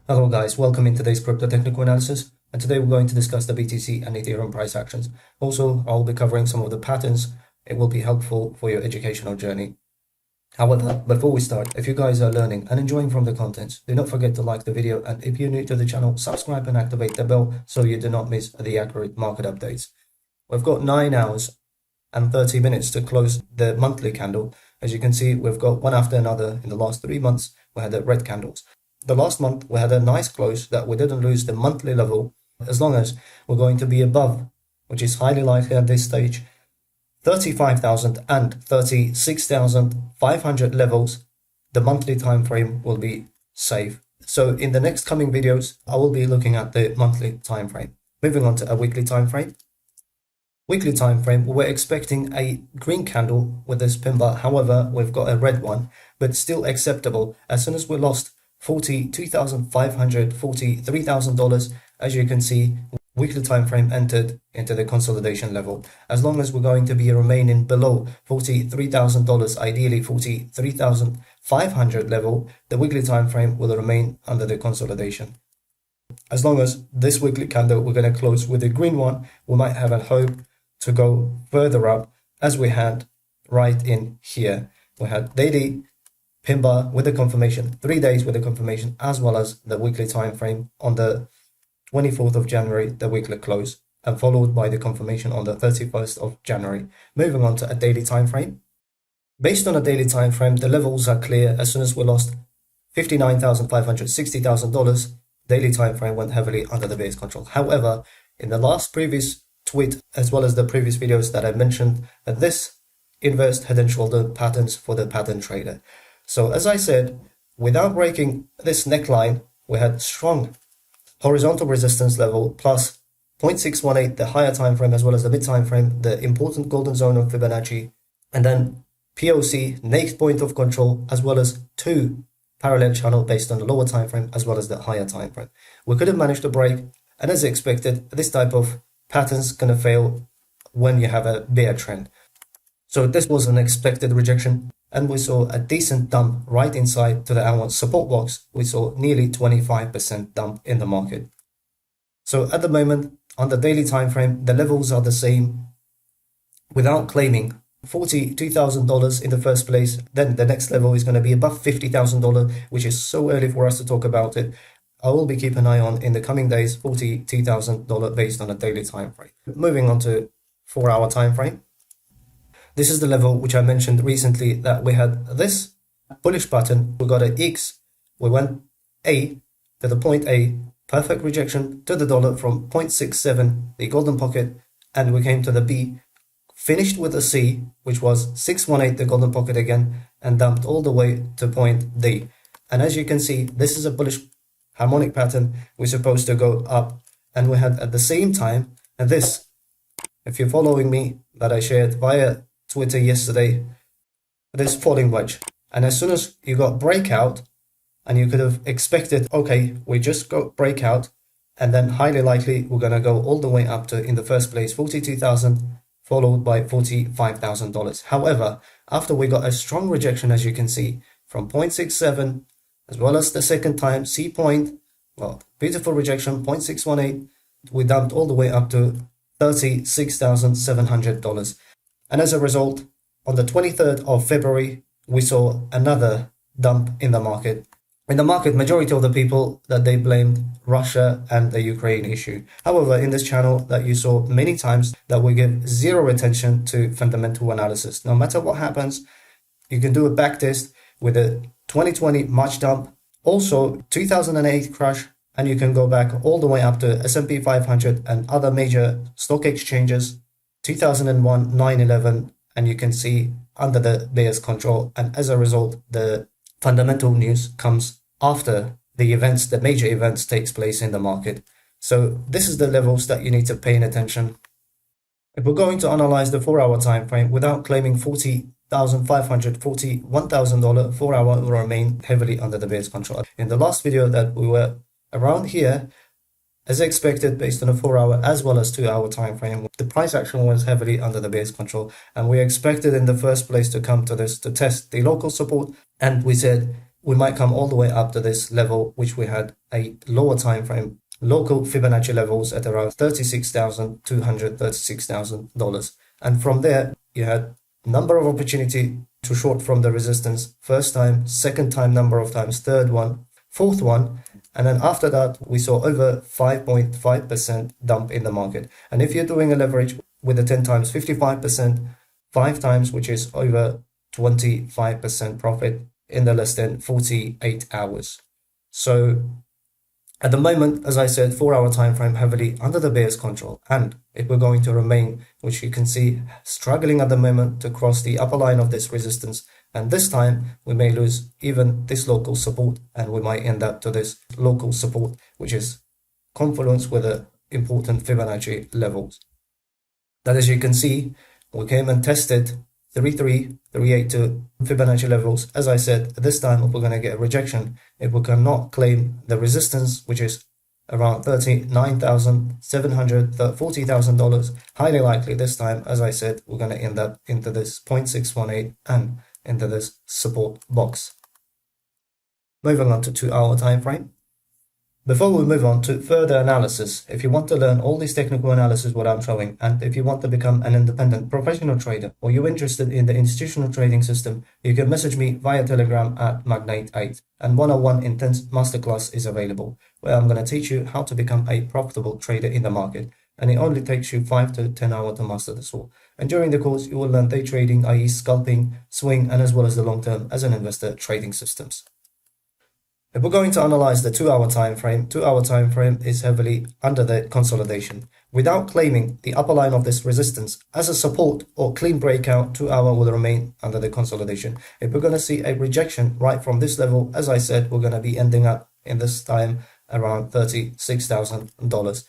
Hello guys, welcome in today's crypto technical analysis, and today we're going to discuss the BTC and Ethereum price actions. Also, I'll be covering some of the patterns. It will be helpful for your educational journey. However, before we start, if you guys are learning and enjoying from the contents, do not forget to like the video, and if you're new to the channel, subscribe and activate the bell so you do not miss the accurate market updates. We've got 9 hours and 30 minutes to close the monthly candle. As you can see, we've got one after another. In the last 3 months, we had the red candles. The last month, we had a nice close that we didn't lose the monthly level, as long as we're going to be above, which is highly likely at this stage, 35,000 and 36,500 levels. The monthly time frame will be safe. So in the next coming videos, I will be looking at the monthly time frame. Moving on to a weekly time frame. Weekly time frame, we're expecting a green candle with this pin bar. However, we've got a red one, but still acceptable. As soon as we lost $42,500, $43,000, as you can see, weekly time frame entered into the consolidation level. As long as we're going to be remaining below $43,000, ideally $43,500 level, the weekly time frame will remain under the consolidation. As long as this weekly candle we're going to close with a green one, we might have a hope to go further up, as we had right in here. We had daily pin bar with the confirmation, 3 days with the confirmation, as well as the weekly time frame on the 24th of January, the weekly close, and followed by the confirmation on the 31st of January. Moving on to a daily time frame. Based on a daily time frame, the levels are clear. As soon as we lost $59,500, $60,000, daily time frame went heavily under the bear's control. However, in the previous tweet, as well as the previous videos that I mentioned, that this inverse head and shoulder patterns for the pattern trader. So as I said, without breaking this neckline, we had strong horizontal resistance level plus 0.618, the higher time frame, as well as the mid time frame, the important golden zone of Fibonacci, and then POC, next point of control, as well as 2 parallel channel based on the lower time frame, as well as the higher time frame. We couldn't manage to break, and as expected, this type of patterns gonna fail when you have a bear trend. So this was an expected rejection, and we saw a decent dump right inside to the hour support box. We saw nearly 25% dump in the market. So at the moment, on the daily time frame, the levels are the same. Without claiming $42,000 in the first place, then the next level is going to be above $50,000, which is so early for us to talk about it. I will be keeping an eye on in the coming days, $42,000 based on a daily time frame. Moving on to 4-hour time frame. This is the level which I mentioned recently, that we had this bullish pattern. We got an X. We went A to the point A, perfect rejection to the dollar from 0.67, the golden pocket, and we came to the B, finished with a C, which was 618, the golden pocket again, and dumped all the way to point D. And as you can see, this is a bullish harmonic pattern. We're supposed to go up, and we had at the same time, and this, if you're following me, that I shared via Twitter yesterday, this falling wedge. And as soon as you got breakout, and you could have expected, okay, we just got breakout, and then highly likely we're going to go all the way up to, in the first place, 42,000, followed by $45,000. However, after we got a strong rejection, as you can see, from 0.67, as well as the second time, C point, well, beautiful rejection, 0.618, we dumped all the way up to $36,700. And as a result, on the 23rd of February, we saw another dump in the market. In the market, majority of the people that they blamed Russia and the Ukraine issue. However, in this channel that you saw many times, that we give zero attention to fundamental analysis. No matter what happens, you can do a backtest with a 2020 March dump, also 2008 crash, and you can go back all the way up to S&P 500 and other major stock exchanges, 2001, 9/11, and you can see under the bear's control. And as a result, the fundamental news comes after the events, the major events takes place in the market. So this is the levels that you need to pay attention. If we're going to analyze the 4-hour time frame without claiming $40,500, $41,000, 4-hour will remain heavily under the bear's control. In the last video that we were around here, as expected, based on a 4-hour as well as 2-hour time frame, the price action was heavily under the bear's control, and we expected in the first place to come to this to test the local support, and we said we might come all the way up to this level, which we had a lower time frame, local Fibonacci levels at around $36,236,000. And from there, you had number of opportunity to short from the resistance, first time, second time, number of times, third one, fourth one. And then after that, we saw over 5.5% dump in the market. And if you're doing a leverage with the 10 times, 55%, 5 times, which is over 25% profit in the less than 48 hours. So at the moment, as I said, 4-hour time frame heavily under the bear's control, and if we're going to remain, which you can see, struggling at the moment to cross the upper line of this resistance, and this time we may lose even this local support, and we might end up to this local support, which is confluence with the important Fibonacci levels. That, as you can see, we came and tested 33382 Fibonacci levels. As I said, this time we're going to get a rejection if we cannot claim the resistance, which is around $39,700, $40,000. Highly likely this time, as I said, we're going to end up into this 0.618 and into this support box. Moving on to 2-hour time frame. Before we move on to further analysis, if you want to learn all this technical analysis what I'm showing, and if you want to become an independent professional trader, or you're interested in the institutional trading system, you can message me via Telegram at Magnate8, and 101 Intense Masterclass is available, where I'm going to teach you how to become a profitable trader in the market, and it only takes you 5 to 10 hours to master this all. And during the course, you will learn day trading, i.e. scalping, swing, and as well as the long-term as an investor trading systems. If we're going to analyze the 2-hour time frame, 2-hour time frame is heavily under the consolidation. Without claiming the upper line of this resistance as a support or clean breakout, 2-hour will remain under the consolidation. If we're going to see a rejection right from this level, as I said, we're going to be ending up in this time around $36,000.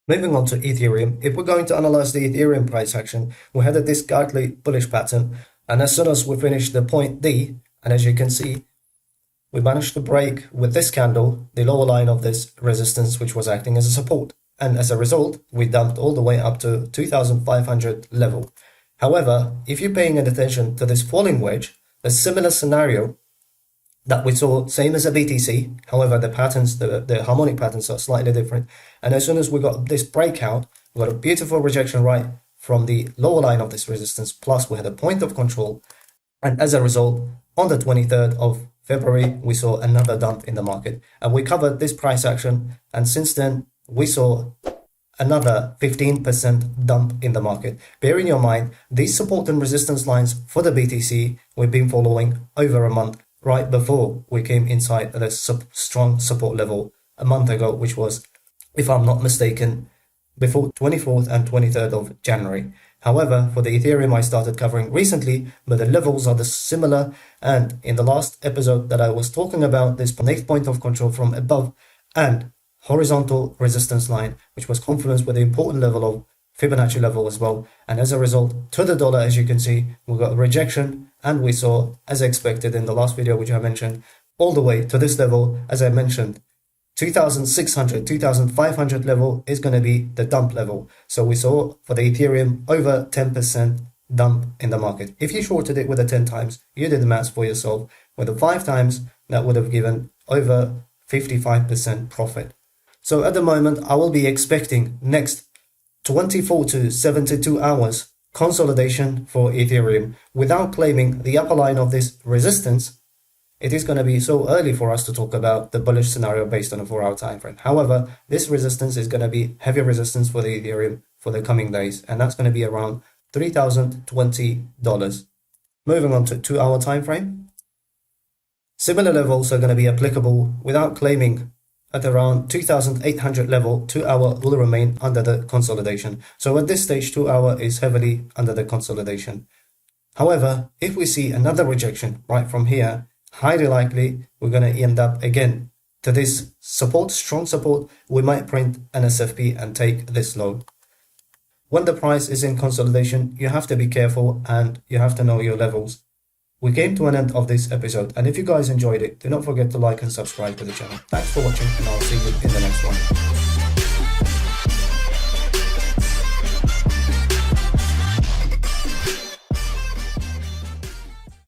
Moving on to Ethereum, if we're going to analyze the Ethereum price action, we had this godly bullish pattern, and as soon as we finish the point D, and as you can see, we managed to break with this candle the lower line of this resistance, which was acting as a support. And as a result, we dumped all the way up to 2,500 level. However, if you're paying attention to this falling wedge, a similar scenario that we saw, same as a BTC. However, the patterns, the harmonic patterns are slightly different. And as soon as we got this breakout, we got a beautiful rejection right from the lower line of this resistance. Plus, we had a point of control. And as a result, on the 23rd of February, we saw another dump in the market, and we covered this price action, and since then we saw another 15% dump in the market. Bear in your mind, these support and resistance lines for the BTC we've been following over a month, right before we came inside this strong support level a month ago, which was, if I'm not mistaken, before 24th and 23rd of January. However, for the Ethereum, I started covering recently, but the levels are similar. And in the last episode that I was talking about, this next point of control from above and horizontal resistance line, which was confluence with the important level of Fibonacci level as well. And as a result, to the dollar, as you can see, we got a rejection, and we saw, as expected in the last video, which I mentioned, all the way to this level, as I mentioned, 2,600, 2,500 level is going to be the dump level. So we saw for the Ethereum over 10% dump in the market. If you shorted it with the 10 times, you did the maths for yourself. With the 5 times, that would have given over 55% profit. So at the moment, I will be expecting next 24 to 72 hours consolidation for Ethereum without claiming the upper line of this resistance. It is going to be so early for us to talk about the bullish scenario based on a 4-hour time frame. However, this resistance is going to be heavy resistance for the Ethereum for the coming days, and that's going to be around $3,020. Moving on to 2-hour time frame. Similar levels are going to be applicable without claiming at around 2,800 level. 2-hour will remain under the consolidation. So at this stage, 2-hour is heavily under the consolidation. However, if we see another rejection right from here, highly likely we're going to end up again to this support, strong support. We might print an SFP and take this low. When the price is in consolidation, you have to be careful and you have to know your levels. We came to an end of this episode, and if you guys enjoyed it, do not forget to like and subscribe to the channel. Thanks for watching, and I'll see you in the next one.